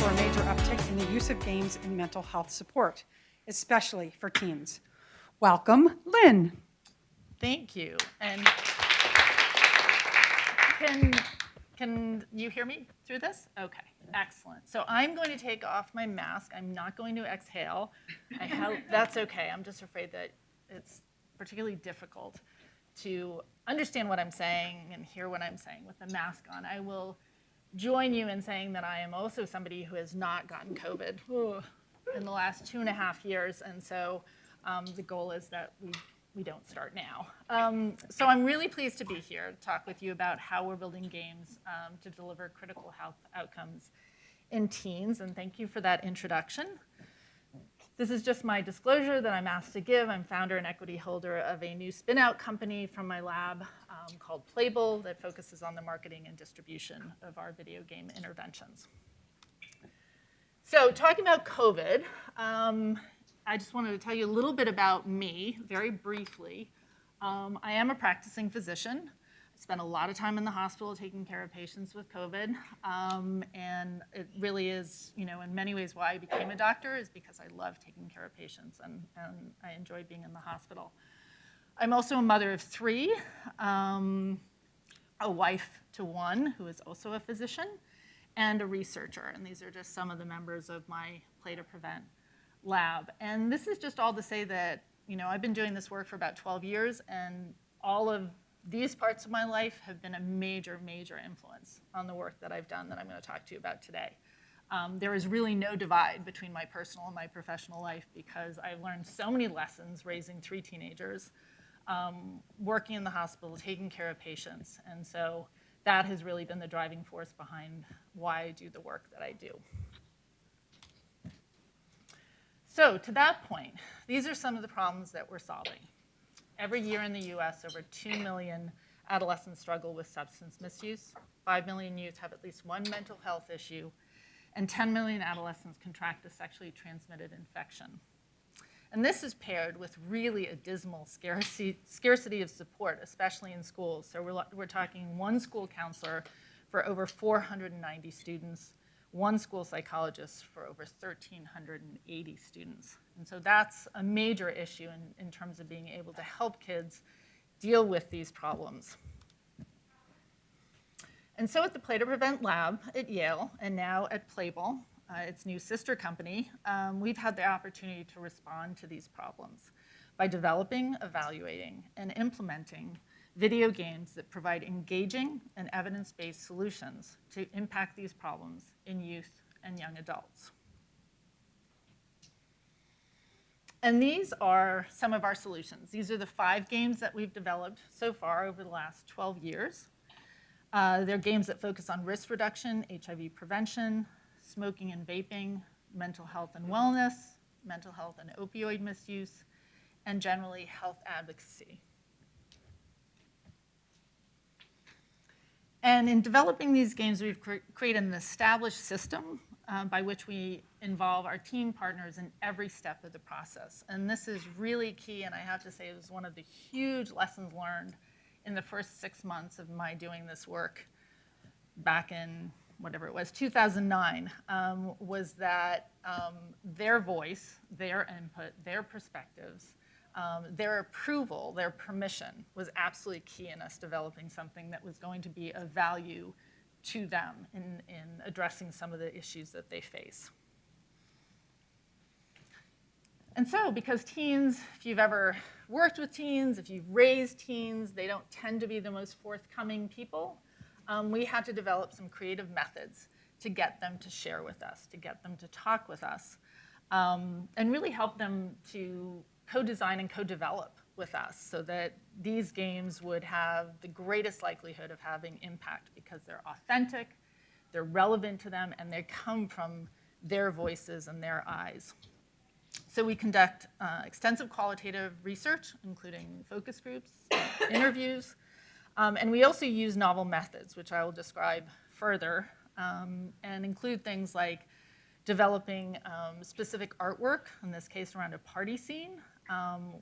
for a major uptick in the use of games in mental health support, especially for teens. Welcome, Lynn. Thank you. And can you hear me through this? Okay, excellent. So I'm going to take off my mask. I'm not going to exhale. I hope that's okay. I'm just afraid that it's particularly difficult to understand what I'm saying and hear what I'm saying with the mask on. I will join you in saying that I am also somebody who has not gotten COVID in the last 2.5 years, and so the goal is that we don't start now. So I'm really pleased to be here to talk with you about how we're building games to deliver critical health outcomes in teens, and thank you for that introduction. This is just my disclosure that I'm asked to give. I'm founder and equity holder of a new spin-out company from my lab called Playable that focuses on the marketing and distribution of our video game interventions. So talking about COVID, I just wanted to tell you a little bit about me, very briefly. I am a practicing physician. I spent a lot of time in the hospital taking care of patients with COVID, and it really is, in many ways why I became a doctor is because I love taking care of patients, and I enjoy being in the hospital. I'm also a mother of 3, a wife to 1 who is also a physician, and a researcher, and these are just some of the members of my Play to Prevent lab. And this is just all to say that, I've been doing this work for about 12 years, and all of these parts of my life have been a major, major influence on the work that I've done that I'm going to talk to you about today. There is really no divide between my personal and my professional life because I've learned so many lessons raising 3 teenagers, working in the hospital, taking care of patients, and so that has really been the driving force behind why I do the work that I do. So to that point, these are some of the problems that we're solving. Every year in the US, over 2 million adolescents struggle with substance misuse. 5 million youth have at least one mental health issue, and 10 million adolescents contract a sexually transmitted infection. And this is paired with really a dismal scarcity of support, especially in schools. So we're talking 1 school counselor for over 490 students, 1 school psychologist for over 1,380 students. And so that's a major issue in terms of being able to help kids deal with these problems. And so at the Play to Prevent lab at Yale, and now at Playable, its new sister company, we've had the opportunity to respond to these problems by developing, evaluating, and implementing video games that provide engaging and evidence-based solutions to impact these problems in youth and young adults. And these are some of our solutions. These are the 5 games that we've developed so far over the last 12 years. They're games that focus on risk reduction, HIV prevention, smoking and vaping, mental health and wellness, mental health and opioid misuse, and generally health advocacy. And in developing these games, we've created an established system by which we involve our team partners in every step of the process. And this is really key, and I have to say it was one of the huge lessons learned in the first 6 months of my doing this work back in, whatever it was, 2009, was that their voice, their input, their perspectives, their approval, their permission was absolutely key in us developing something that was going to be of value to them in addressing some of the issues that they face. And so, because teens, if you've ever worked with teens, if you've raised teens, they don't tend to be the most forthcoming people. We had to develop some creative methods to get them to share with us, to get them to talk with us, and really help them to co-design and co-develop with us so that these games would have the greatest likelihood of having impact because they're authentic, they're relevant to them, and they come from their voices and their eyes. So we conduct extensive qualitative research, including focus groups, interviews, and we also use novel methods, which I will describe further, and include things like developing specific artwork, in this case around a party scene.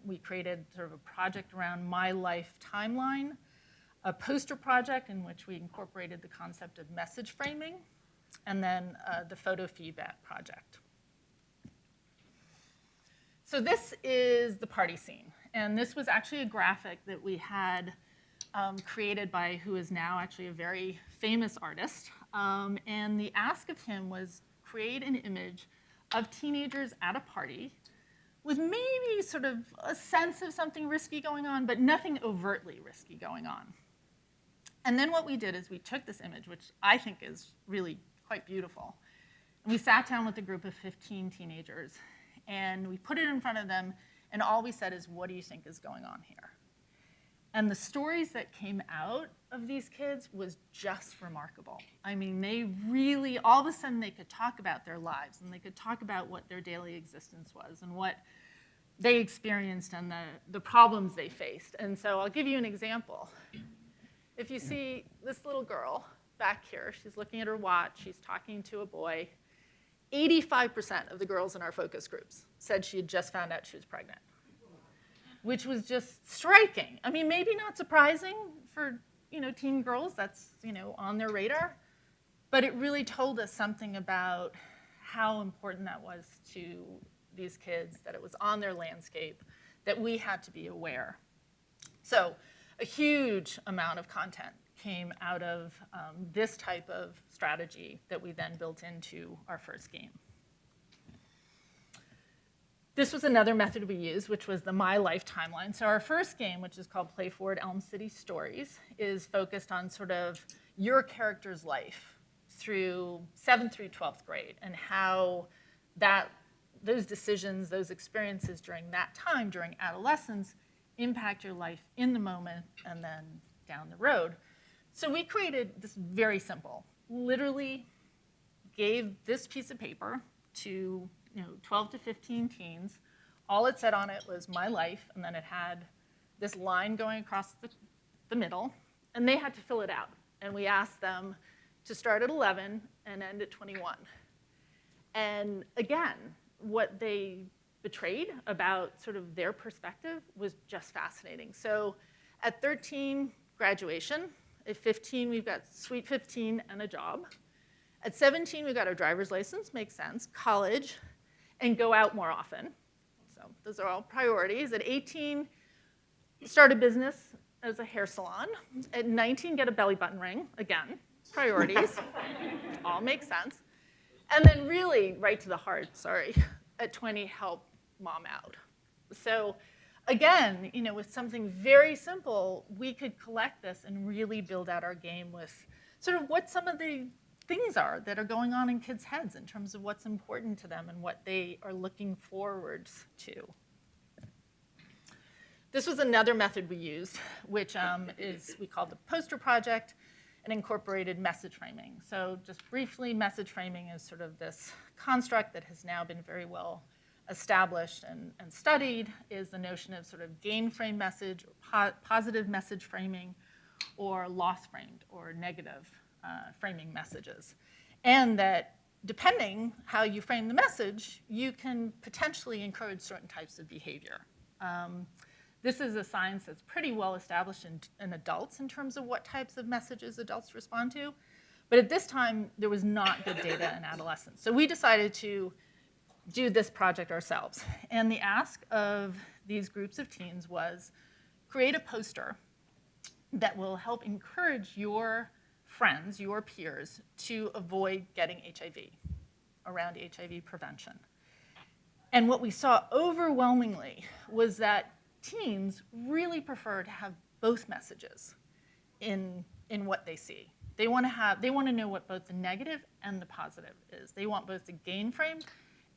We created sort of a project around my life timeline, a poster project in which we incorporated the concept of message framing, and then the photo feedback project. So this is the party scene. And this was actually a graphic that we had created by who is now actually a very famous artist. And the ask of him was create an image of teenagers at a party with maybe sort of a sense of something risky going on, but nothing overtly risky going on. And then what we did is we took this image, which I think is really quite beautiful, and we sat down with a group of 15 teenagers, and we put it in front of them, and all we said is, what do you think is going on here? And the stories that came out of these kids was just remarkable. I mean, they really, all of a sudden, they could talk about their lives, and they could talk about what their daily existence was, and what they experienced, and the problems they faced. And so I'll give you an example. If you see this little girl back here, she's looking at her watch, she's talking to a boy. 85% of the girls in our focus groups said she had just found out she was pregnant, which was just striking. I mean, maybe not surprising for teen girls, that's on their radar, but it really told us something about how important that was to these kids, that it was on their landscape, that we had to be aware. So a huge amount of content came out of this type of strategy that we then built into our first game. This was another method we used, which was the My Life timeline. So our first game, which is called Play Forward Elm City Stories, is focused on sort of your character's life through 7th through 12th grade, and how those decisions, those experiences during that time, during adolescence, impact your life in the moment and then down the road. So we created this very simple, literally gave this piece of paper to 12 to 15 teens. All it said on it was my life, and then it had this line going across the middle, and they had to fill it out. And we asked them to start at 11 and end at 21. And again, what they betrayed about sort of their perspective was just fascinating. So at 13, graduation. At 15, we've got Sweet 15 and a job. At 17, we've got our driver's license, makes sense, college, and go out more often. So those are all priorities. At 18, start a business as a hair salon. At 19, get a belly button ring. Again, priorities. All makes sense. And then really, right to the heart, at 20, help mom out. So again, with something very simple, we could collect this and really build out our game with sort of what some of the things are that are going on in kids' heads in terms of what's important to them and what they are looking forward to. This was another method we used, which we called the poster project, and incorporated message framing. So just briefly, message framing is sort of this construct that has now been very well established and studied, is the notion of sort of gain frame message, or positive message framing, or loss framed or negative framing messages. And that depending how you frame the message, you can potentially encourage certain types of behavior. This is a science that's pretty well established in adults in terms of what types of messages adults respond to. But at this time, there was not good data in adolescents. So we decided to do this project ourselves. And the ask of these groups of teens was create a poster that will help encourage your friends, your peers, to avoid getting HIV, around HIV prevention. And what we saw overwhelmingly was that teens really prefer to have both messages in what they see. They want to know what both the negative and the positive is. They want both the gain frame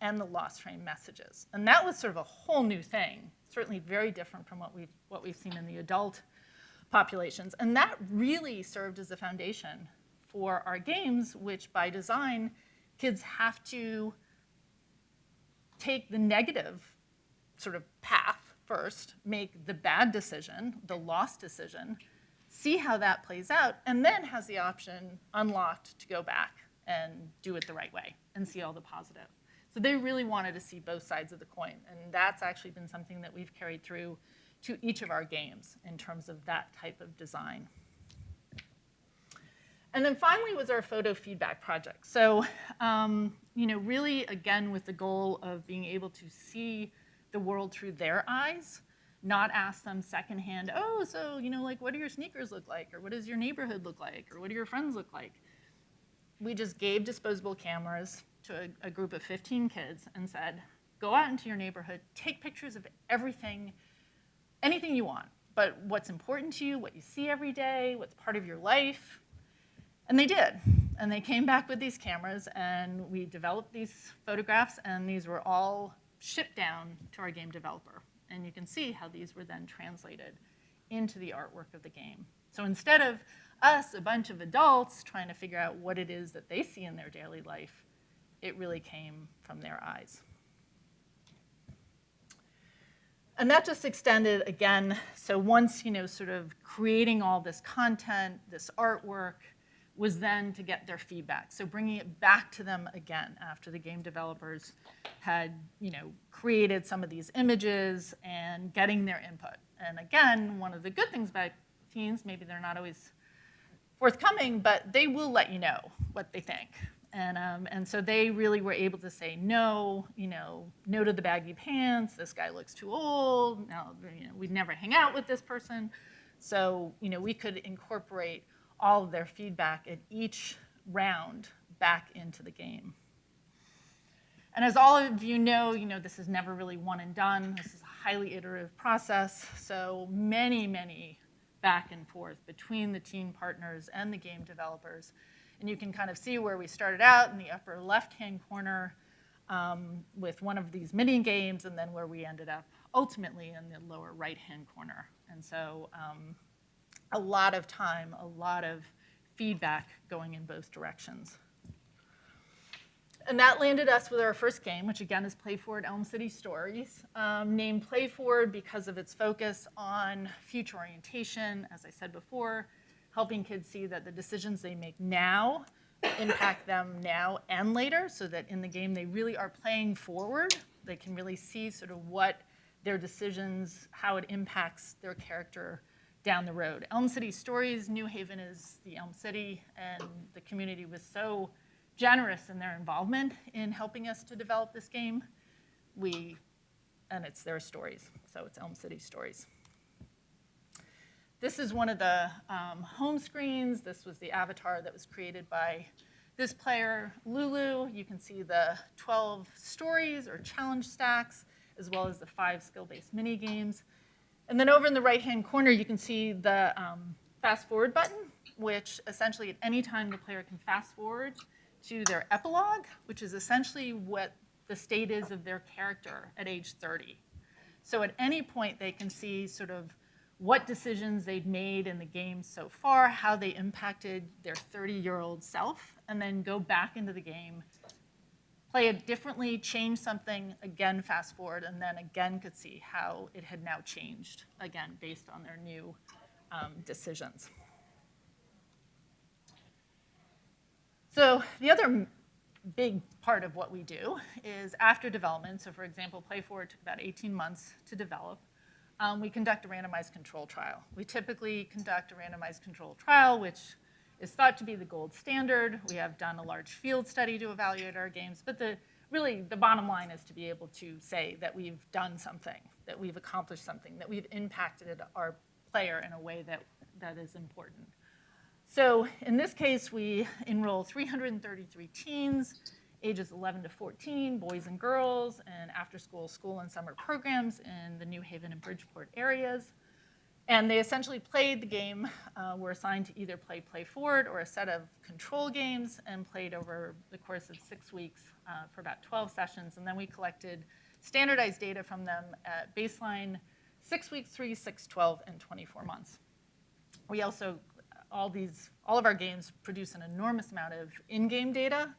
and the loss frame messages. And that was sort of a whole new thing, certainly very different from what we've seen in the adult populations. And that really served as a foundation for our games, which by design, kids have to take the negative sort of path first, make the bad decision, the loss decision, see how that plays out, and then has the option unlocked to go back and do it the right way and see all the positive. So they really wanted to see both sides of the coin, and that's actually been something that we've carried through to each of our games in terms of that type of design. And then finally was our photo feedback project. So, really, again, with the goal of being able to see the world through their eyes, not ask them secondhand, oh, so, what do your sneakers look like? Or what does your neighborhood look like? Or what do your friends look like? We just gave disposable cameras to a group of 15 kids and said, go out into your neighborhood, take pictures of everything, anything you want, but what's important to you, what you see every day, what's part of your life. And they did. And they came back with these cameras, and we developed these photographs, and these were all shipped down to our game developer. And you can see how these were then translated into the artwork of the game. So instead of us, a bunch of adults, trying to figure out what it is that they see in their daily life, it really came from their eyes. And that just extended again. So once, sort of creating all this content, this artwork, was then to get their feedback. So bringing it back to them again after the game developers had, created some of these images and getting their input. And again, one of the good things about teens, maybe they're not always forthcoming, but they will let you know what they think. And so they really were able to say no, no to the baggy pants, this guy looks too old, no, we'd never hang out with this person. So, we could incorporate all of their feedback at each round back into the game. And as all of you know, this is never really one and done. This is a highly iterative process. So many, many back and forth between the teen partners and the game developers. And you can kind of see where we started out in the upper left-hand corner with one of these mini games, and then where we ended up ultimately in the lower right-hand corner. And so a lot of time, a lot of feedback going in both directions. And that landed us with our first game, which again is Play Forward Elm City Stories, named Play Forward because of its focus on future orientation, as I said before, helping kids see that the decisions they make now impact them now and later, so that in the game they really are playing forward. They can really see sort of what their decisions, how it impacts their character down the road. Elm City Stories, New Haven is the Elm City, and the community was so generous in their involvement in helping us to develop this game. And it's their stories, so it's Elm City Stories. This is one of the home screens. This was the avatar that was created by this player, Lulu. You can see the 12 stories or challenge stacks, as well as the 5 skill-based mini games. And then over in the right-hand corner, you can see the fast forward button, which essentially at any time the player can fast forward to their epilogue, which is essentially what the state is of their character at age 30. So at any point, they can see sort of what decisions they've made in the game so far, how they impacted their 30-year-old self, and then go back into the game, play it differently, change something, again fast forward, and then again could see how it had now changed, again, based on their new decisions. So the other big part of what we do is after development, so for example, Play Forward took about 18 months to develop, we conduct a randomized control trial. We typically conduct a randomized control trial, which is thought to be the gold standard. We have done a large field study to evaluate our games, but really the bottom line is to be able to say that we've done something, that we've accomplished something, that we've impacted our player in a way that is important. So in this case, we enroll 333 teens, ages 11 to 14, boys and girls, and after-school, school and summer programs in the New Haven and Bridgeport areas. And they essentially played the game, were assigned to either play Forward or a set of control games, and played over the course of 6 weeks for about 12 sessions. And then we collected standardized data from them at baseline 6 weeks, 3, 6, 12, and 24 months. We also, all of our games produce an enormous amount of in-game data,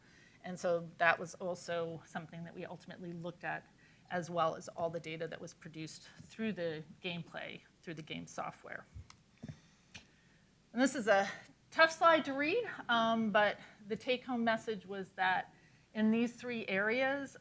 and so that was also something that we ultimately looked at, as well as all the data that was produced through the gameplay, through the game software. And this is a tough slide to read, but the take-home message was that in these 3 areas,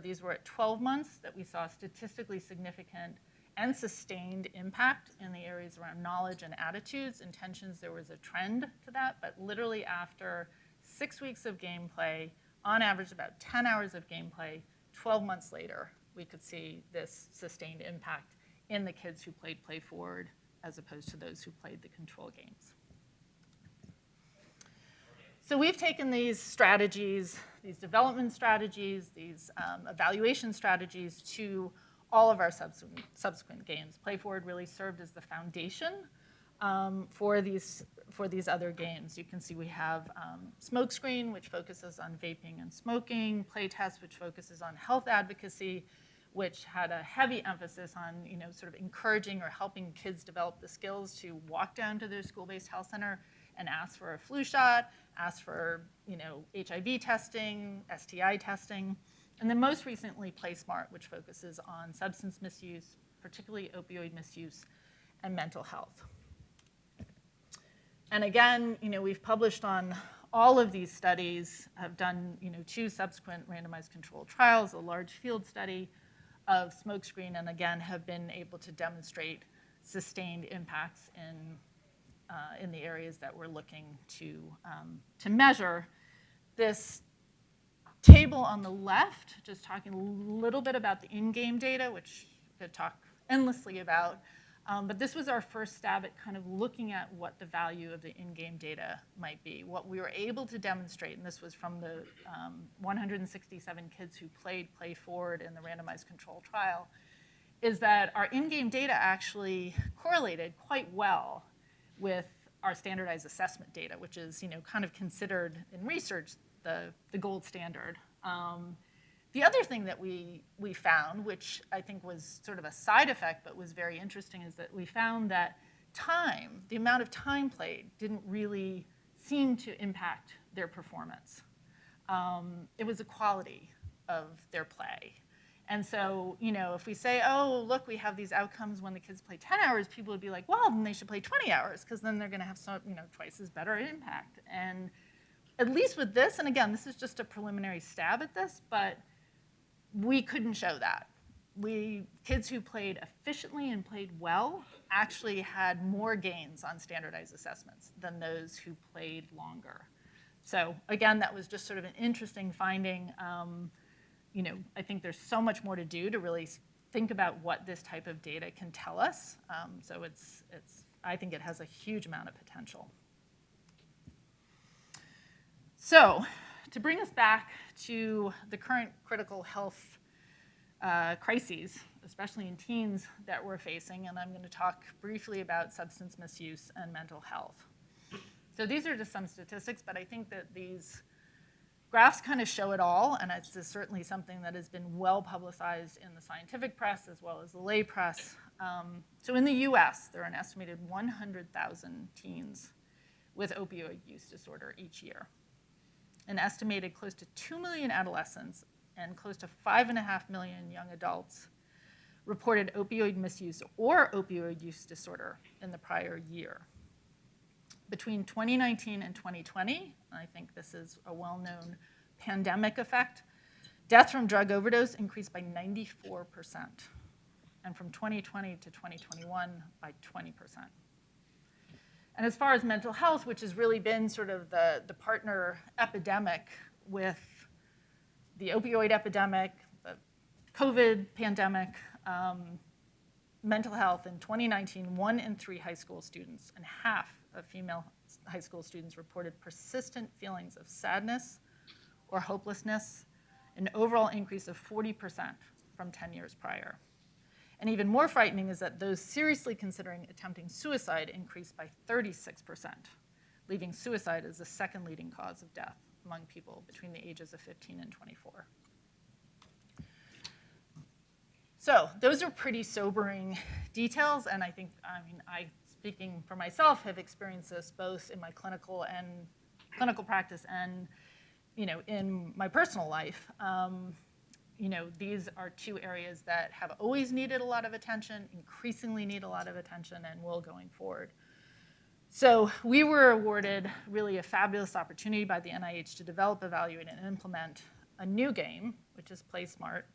these were at 12 months, that we saw statistically significant and sustained impact in the areas around knowledge and attitudes. Intentions, there was a trend to that, but literally after 6 weeks of gameplay, on average about 10 hours of gameplay, 12 months later, we could see this sustained impact in the kids who played Play Forward as opposed to those who played the control games. So we've taken these strategies, these development strategies, these evaluation strategies to all of our subsequent games. Play Forward really served as the foundation for these other games. You can see we have Smokescreen, which focuses on vaping and smoking, Playtest, which focuses on health advocacy, which had a heavy emphasis on sort of encouraging or helping kids develop the skills to walk down to their school-based health center and ask for a flu shot, ask for HIV testing, STI testing, and then most recently Play Smart, which focuses on substance misuse, particularly opioid misuse, and mental health. And again, we've published on all of these studies, have done 2 subsequent randomized controlled trials, a large field study of Smokescreen, and again have been able to demonstrate sustained impacts in the areas that we're looking to measure. This table on the left, just talking a little bit about the in-game data, which we could talk endlessly about, but this was our first stab at kind of looking at what the value of the in-game data might be. What we were able to demonstrate, and this was from the 167 kids who played Play Forward in the randomized control trial, is that our in-game data actually correlated quite well with our standardized assessment data, which is kind of considered in research the gold standard. The other thing that we found, which I think was sort of a side effect but was very interesting, is that we found that time, the amount of time played, didn't really seem to impact their performance. It was the quality of their play. And so, if we say, oh, look, we have these outcomes when the kids play 10 hours, people would be like, well, then they should play 20 hours, because then they're going to have twice as better impact. And at least with this, and again, this is just a preliminary stab at this, but we couldn't show that. Kids who played efficiently and played well actually had more gains on standardized assessments than those who played longer. So again, that was just sort of an interesting finding. I think there's so much more to do to really think about what this type of data can tell us. So I think it has a huge amount of potential. So to bring us back to the current critical health crises, especially in teens that we're facing, and I'm going to talk briefly about substance misuse and mental health. So these are just some statistics, but I think that these graphs kind of show it all, and it's certainly something that has been well publicized in the scientific press as well as the lay press. So in the US, there are an estimated 100,000 teens with opioid use disorder each year. An estimated close to 2 million adolescents and close to 5.5 million young adults reported opioid misuse or opioid use disorder in the prior year. Between 2019 and 2020, I think this is a well-known pandemic effect, death from drug overdose increased by 94%, and from 2020 to 2021 by 20%. And as far as mental health, which has really been sort of the partner epidemic with the opioid epidemic, the COVID pandemic, mental health in 2019, 1 in 3 high school students and half of female high school students reported persistent feelings of sadness or hopelessness, an overall increase of 40% from 10 years prior. And even more frightening is that those seriously considering attempting suicide increased by 36%, leaving suicide as the second leading cause of death among people between the ages of 15 and 24. So those are pretty sobering details, and I speaking for myself, have experienced this both in my clinical practice and in my personal life. These are 2 areas that have always needed a lot of attention, increasingly need a lot of attention, and will going forward. So we were awarded really a fabulous opportunity by the NIH to develop, evaluate, and implement a new game, which is Play Smart,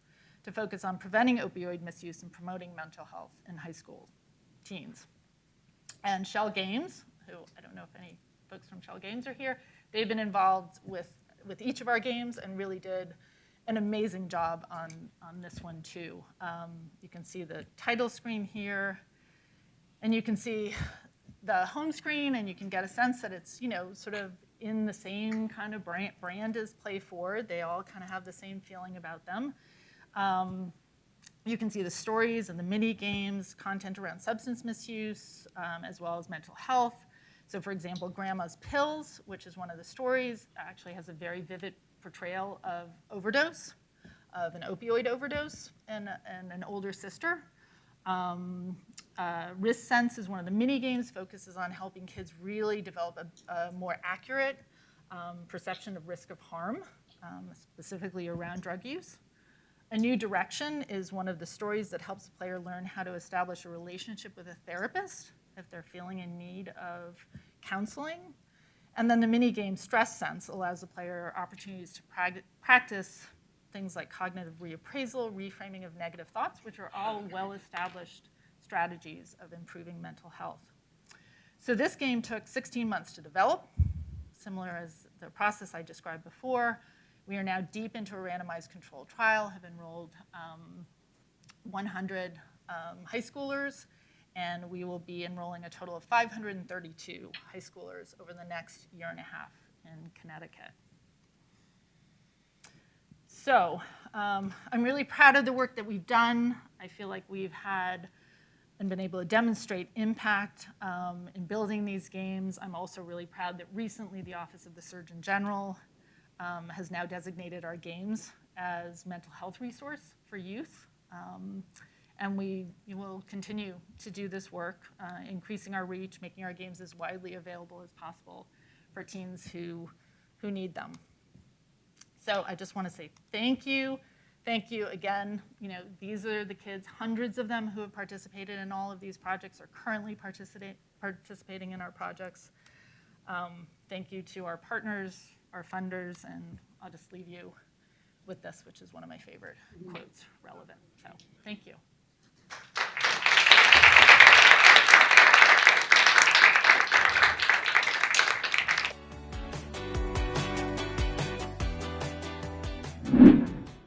to focus on preventing opioid misuse and promoting mental health in high school teens. And Shell Games, who I don't know if any folks from Shell Games are here, they've been involved with each of our games and really did an amazing job on this one too. You can see the title screen here, and you can see the home screen, and you can get a sense that it's, sort of in the same kind of brand as Play Forward. They all kind of have the same feeling about them. You can see the stories and the mini games, content around substance misuse, as well as mental health. So for example, Grandma's Pills, which is one of the stories, actually has a very vivid portrayal of overdose, of an opioid overdose and an older sister. Risk Sense is one of the mini games, focuses on helping kids really develop a more accurate perception of risk of harm, specifically around drug use. A New Direction is one of the stories that helps the player learn how to establish a relationship with a therapist if they're feeling in need of counseling. And then the mini game Stress Sense allows the player opportunities to practice things like cognitive reappraisal, reframing of negative thoughts, which are all well-established strategies of improving mental health. So this game took 16 months to develop, similar as the process I described before. We are now deep into a randomized controlled trial, have enrolled 100 high schoolers, and we will be enrolling a total of 532 high schoolers over the next year and a half in Connecticut. So I'm really proud of the work that we've done. I feel like we've had and been able to demonstrate impact in building these games. I'm also really proud that recently the Office of the Surgeon General has now designated our games as mental health resource for youth. And we will continue to do this work, increasing our reach, making our games as widely available as possible for teens who need them. So I just want to say thank you. Thank you again. These are the kids, hundreds of them who have participated in all of these projects, are currently participating in our projects. Thank you to our partners, our funders, and I'll just leave you with this, which is one of my favorite quotes, relevant. So thank you.